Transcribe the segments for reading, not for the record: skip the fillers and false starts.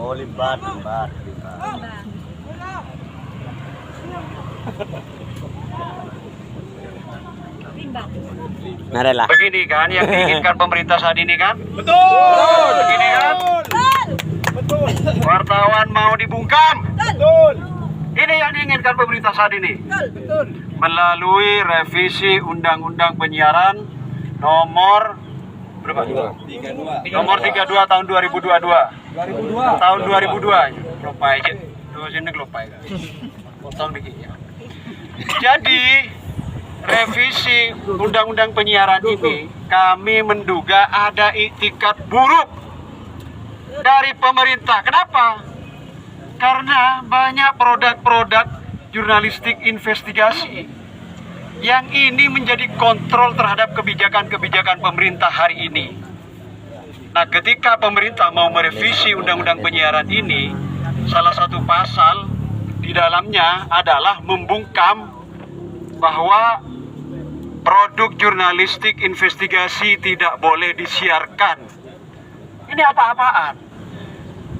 Oh, libat. Nadalah. Begini kan yang diinginkan pemerintah saat ini kan? Betul. Begini kan? Betul. Wartawan mau dibungkam. Betul. Ini yang diinginkan pemerintah saat ini. Betul. Melalui revisi Undang-Undang Penyiaran nomor berapa? Nomor 32 tahun 2022. Tahun 2002. Lupa aja. Terus ini lupa ya. Potong dikit ya. Jadi revisi Undang-Undang Penyiaran ini kami menduga ada iktikat buruk dari pemerintah. Kenapa? Karena banyak produk-produk jurnalistik investigasi yang ini menjadi kontrol terhadap kebijakan-kebijakan pemerintah hari ini. Nah, ketika pemerintah mau merevisi Undang-Undang Penyiaran ini, salah satu pasal di dalamnya adalah membungkam bahwa produk jurnalistik investigasi tidak boleh disiarkan. Ini apa-apaan?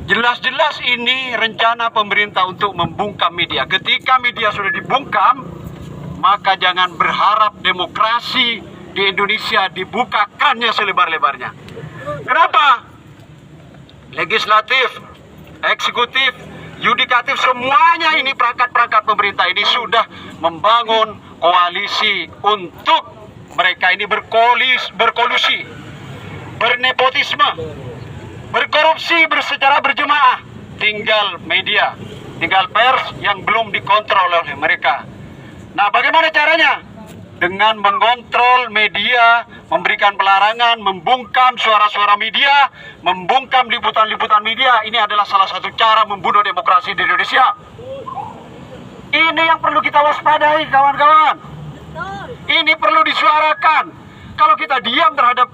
Jelas-jelas ini rencana pemerintah untuk membungkam media. Ketika media sudah dibungkam, maka jangan berharap demokrasi di Indonesia dibukakannya selebar-lebarnya. Kenapa? Legislatif, eksekutif, yudikatif, semuanya ini perangkat-perangkat pemerintah ini sudah membangun koalisi untuk mereka ini berkolusi, bernepotisme, berkorupsi secara berjemaah. Tinggal media, tinggal pers yang belum dikontrol oleh mereka. Nah, bagaimana caranya? Dengan mengontrol media, memberikan pelarangan, membungkam suara-suara media, membungkam liputan-liputan media. Ini adalah salah satu cara membunuh demokrasi di Indonesia. Ini yang perlu kita waspadai, kawan-kawan. Ini perlu disuarakan. Kalau kita diam terhadap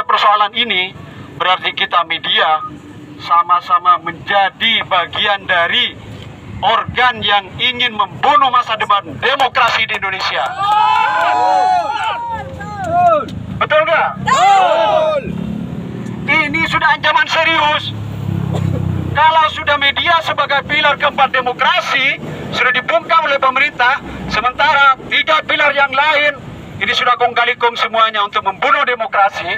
persoalan ini, berarti kita media sama-sama menjadi bagian dari organ yang ingin membunuh masa depan demokrasi di Indonesia. Betul nggak? Betul. Ini sudah ancaman serius. Kalau sudah media sebagai pilar keempat demokrasi sudah dibungkam oleh pemerintah, sementara 3 pilar yang lain ini sudah kong kali kong semuanya untuk membunuh demokrasi,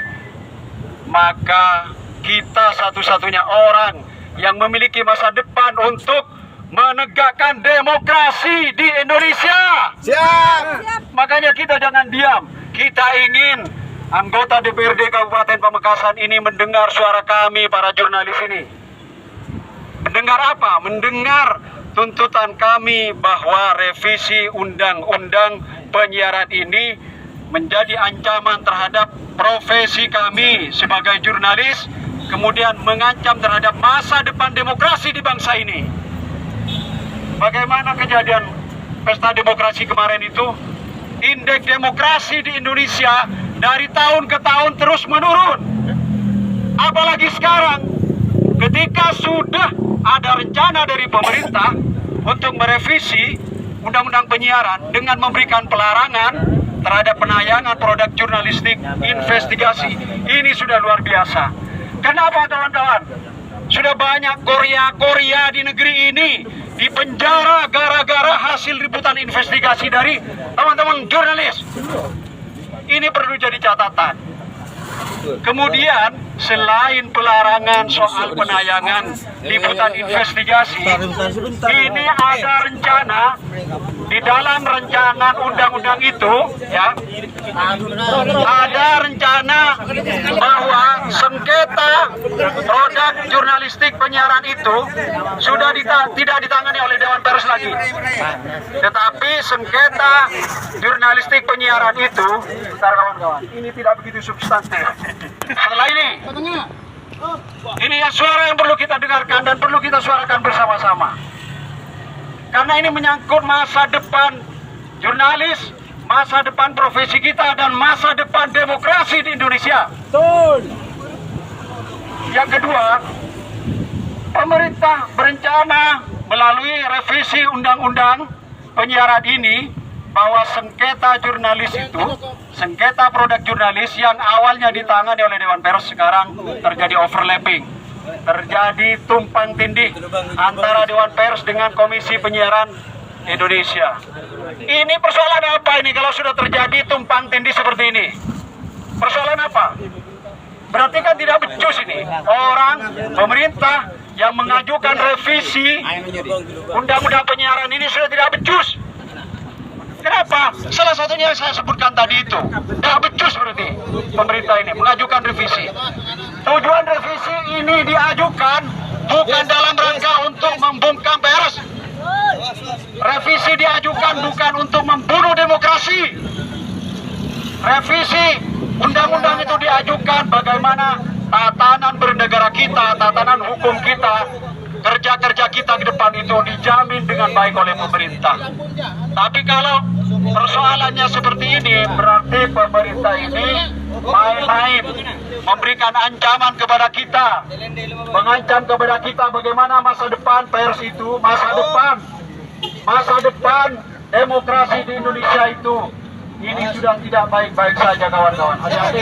maka kita satu-satunya orang yang memiliki masa depan untuk menegakkan demokrasi di Indonesia. Siap. Makanya kita jangan diam. Kita ingin anggota DPRD Kabupaten Pamekasan ini mendengar suara kami, para jurnalis ini. Mendengar apa? Mendengar tuntutan kami bahwa revisi Undang-Undang Penyiaran ini menjadi ancaman terhadap profesi kami sebagai jurnalis, kemudian mengancam terhadap masa depan demokrasi di bangsa ini. Bagaimana kejadian pesta demokrasi kemarin itu? Indeks demokrasi di Indonesia dari tahun ke tahun terus menurun. Apalagi sekarang, ketika sudah ada rencana dari pemerintah untuk merevisi Undang-Undang Penyiaran dengan memberikan pelarangan terhadap penayangan produk jurnalistik investigasi. Ini sudah luar biasa. Kenapa, kawan-kawan? Sudah banyak Korea di negeri ini dipenjara gara-gara hasil liputan investigasi dari teman-teman jurnalis. Ini perlu jadi catatan. Kemudian selain pelarangan soal penayangan liputan investigasi, ini ada rencana di dalam rencana undang-undang itu, ya, ada rencana bahwa sengketa produk jurnalistik penyiaran itu sudah tidak ditangani oleh Dewan Pers lagi, tetapi sengketa jurnalistik penyiaran itu, bentar kawan-kawan, ini tidak begitu substantif. Setelah ini yang suara yang perlu kita dengarkan dan perlu kita suarakan bersama-sama. Karena ini menyangkut masa depan jurnalis, masa depan profesi kita, dan masa depan demokrasi di Indonesia. Betul. Yang kedua, pemerintah berencana melalui revisi Undang-Undang Penyiaran ini bahwa sengketa jurnalis itu, sengketa produk jurnalis yang awalnya ditangani oleh Dewan Pers sekarang terjadi overlapping. terjadi tumpang tindih antara Dewan Pers dengan Komisi Penyiaran Indonesia. Ini persoalan apa ini kalau sudah terjadi tumpang tindih seperti ini? Persoalan apa? Berarti kan tidak becus ini. Orang pemerintah yang mengajukan revisi undang-undang penyiaran ini sudah tidak becus. Kenapa? Salah satunya yang saya sebutkan tadi itu. Tidak becus berarti pemerintah ini mengajukan revisi. Tujuan revisi ini diajukan bukan dalam rangka untuk membungkam pers. Revisi diajukan bukan untuk membunuh demokrasi. Revisi undang-undang itu diajukan bagaimana tatanan bernegara kita, tatanan hukum kita, kerja-kerja kita ke depan itu dijamin dengan baik oleh pemerintah. Tapi kalau persoalannya seperti ini, berarti pemerintah ini main-main, memberikan ancaman kepada kita, mengancam kepada kita bagaimana masa depan pers itu, masa depan demokrasi di Indonesia itu. Ini sudah tidak baik-baik saja kawan-kawan. Hati-hati.